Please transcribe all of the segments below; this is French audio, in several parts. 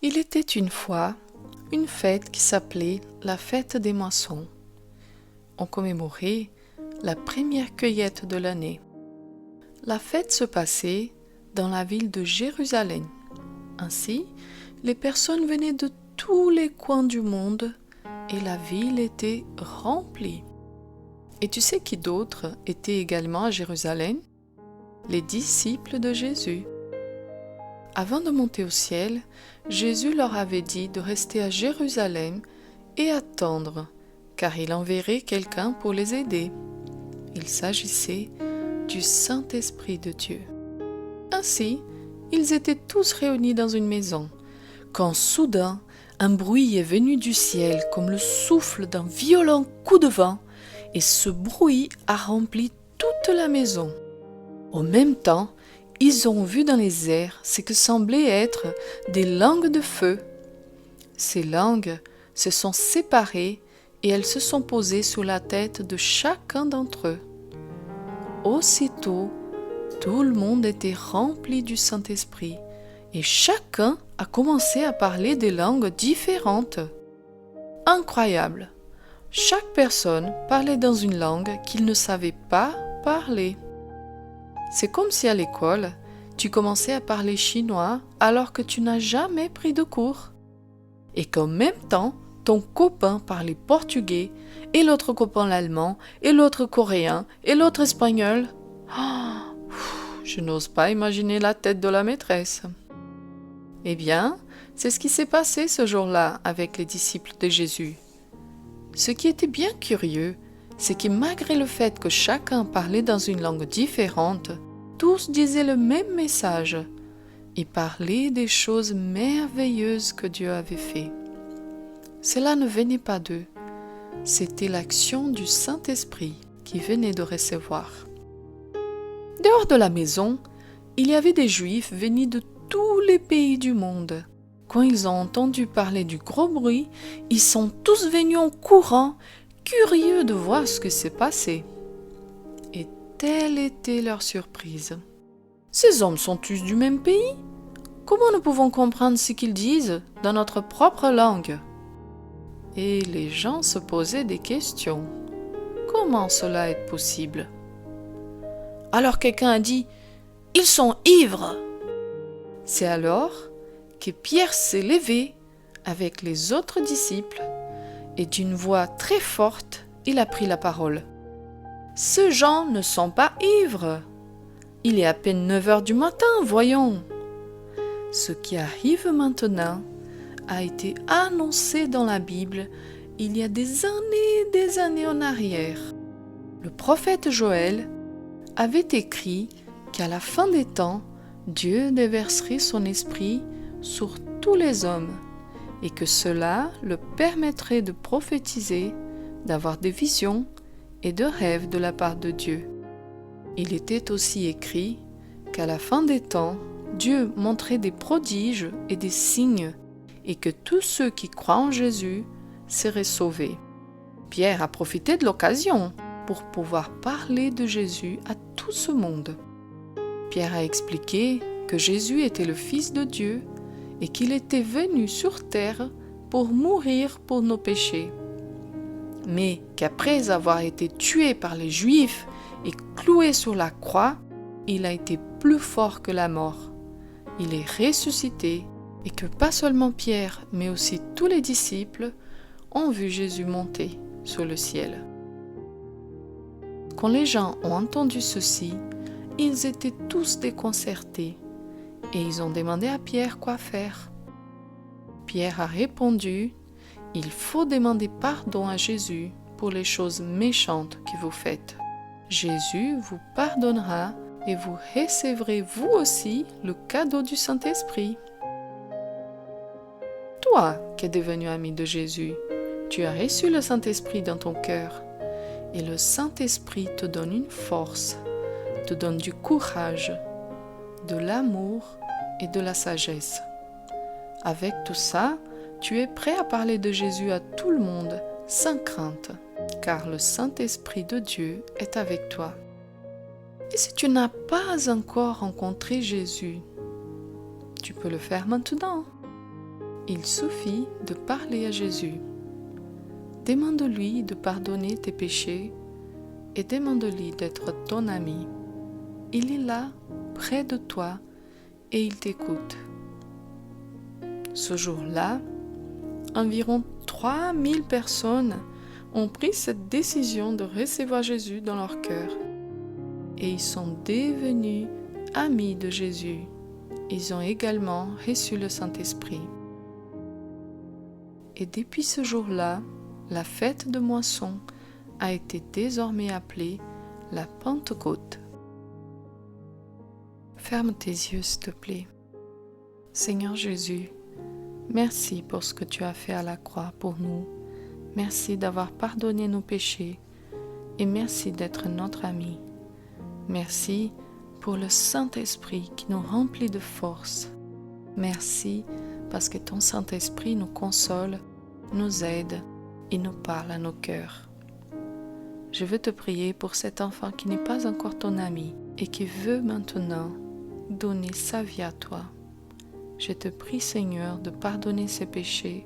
Il était une fois une fête qui s'appelait la fête des moissons. On commémorait la première cueillette de l'année. La fête se passait dans la ville de Jérusalem. Ainsi, les personnes venaient de tous les coins du monde et la ville était remplie. Et tu sais qui d'autre était également à Jérusalem? Les disciples de Jésus. Avant de monter au ciel, Jésus leur avait dit de rester à Jérusalem et attendre, car il enverrait quelqu'un pour les aider. Il s'agissait du Saint-Esprit de Dieu. Ainsi, ils étaient tous réunis dans une maison, quand soudain, un bruit est venu du ciel comme le souffle d'un violent coup de vent, et ce bruit a rempli toute la maison. En même temps, ils ont vu dans les airs ce que semblaient être des langues de feu. Ces langues se sont séparées et elles se sont posées sur la tête de chacun d'entre eux. Aussitôt, tout le monde était rempli du Saint-Esprit et chacun a commencé à parler des langues différentes. Incroyable! Chaque personne parlait dans une langue qu'il ne savait pas parler. C'est comme si à l'école, tu commençais à parler chinois alors que tu n'as jamais pris de cours. Et qu'en même temps, ton copain parlait portugais, et l'autre copain l'allemand, et l'autre coréen, et l'autre espagnol. Je n'ose pas imaginer la tête de la maîtresse. Eh bien, c'est ce qui s'est passé ce jour-là avec les disciples de Jésus. Ce qui était bien curieux, c'est que malgré le fait que chacun parlait dans une langue différente, tous disaient le même message et parlaient des choses merveilleuses que Dieu avait faites. Cela ne venait pas d'eux, c'était l'action du Saint-Esprit qui venait de recevoir. Dehors de la maison, il y avait des Juifs venus de tous les pays du monde. Quand ils ont entendu parler du gros bruit, ils sont tous venus en courant, curieux de voir ce qui s'est passé. Et telle était leur surprise. Ces hommes sont tous du même pays? Comment nous pouvons comprendre ce qu'ils disent dans notre propre langue? Et les gens se posaient des questions. Comment cela est possible? Alors quelqu'un a dit « Ils sont ivres !» C'est alors que Pierre s'est levé avec les autres disciples et d'une voix très forte, il a pris la parole. « Ces gens ne sont pas ivres. Il est à peine 9 heures du matin, voyons. » Ce qui arrive maintenant a été annoncé dans la Bible il y a des années en arrière. Le prophète Joël avait écrit qu'à la fin des temps, Dieu déverserait son esprit sur tous les hommes et que cela le permettrait de prophétiser, d'avoir des visions et de rêves de la part de Dieu. Il était aussi écrit qu'à la fin des temps, Dieu montrait des prodiges et des signes et que tous ceux qui croient en Jésus seraient sauvés. Pierre a profité de l'occasion pour pouvoir parler de Jésus à tout ce monde. Pierre a expliqué que Jésus était le Fils de Dieu et qu'il était venu sur terre pour mourir pour nos péchés. Mais qu'après avoir été tué par les Juifs et cloué sur la croix, il a été plus fort que la mort. Il est ressuscité et que pas seulement Pierre, mais aussi tous les disciples ont vu Jésus monter sur le ciel. Quand les gens ont entendu ceci, ils étaient tous déconcertés et ils ont demandé à Pierre quoi faire. Pierre a répondu « Il faut demander pardon à Jésus pour les choses méchantes que vous faites. Jésus vous pardonnera et vous recevrez vous aussi le cadeau du Saint-Esprit. » Toi qui es devenu ami de Jésus, tu as reçu le Saint-Esprit dans ton cœur et le Saint-Esprit te donne une force, te donne du courage, de l'amour et de la sagesse. Avec tout ça, tu es prêt à parler de Jésus à tout le monde sans crainte, car le Saint-Esprit de Dieu est avec toi. Et si tu n'as pas encore rencontré Jésus, tu peux le faire maintenant. Il suffit de parler à Jésus. Demande-lui de pardonner tes péchés et demande-lui d'être ton ami. Il est là, près de toi, et il t'écoute. Ce jour-là, environ 3000 personnes ont pris cette décision de recevoir Jésus dans leur cœur. Et ils sont devenus amis de Jésus. Ils ont également reçu le Saint-Esprit. Et depuis ce jour-là, la fête de moisson a été désormais appelée la Pentecôte. Ferme tes yeux, s'il te plaît. Seigneur Jésus, merci pour ce que tu as fait à la croix pour nous. Merci d'avoir pardonné nos péchés et merci d'être notre ami. Merci pour le Saint-Esprit qui nous remplit de force. Merci parce que ton Saint-Esprit nous console, nous aide et nous parle à nos cœurs. Je veux te prier pour cet enfant qui n'est pas encore ton ami et qui veut maintenant donner sa vie à toi. Je te prie, Seigneur, de pardonner ses péchés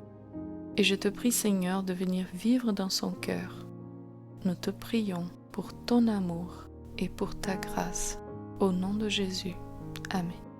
et je te prie, Seigneur, de venir vivre dans son cœur. Nous te prions pour ton amour et pour ta grâce. Au nom de Jésus. Amen.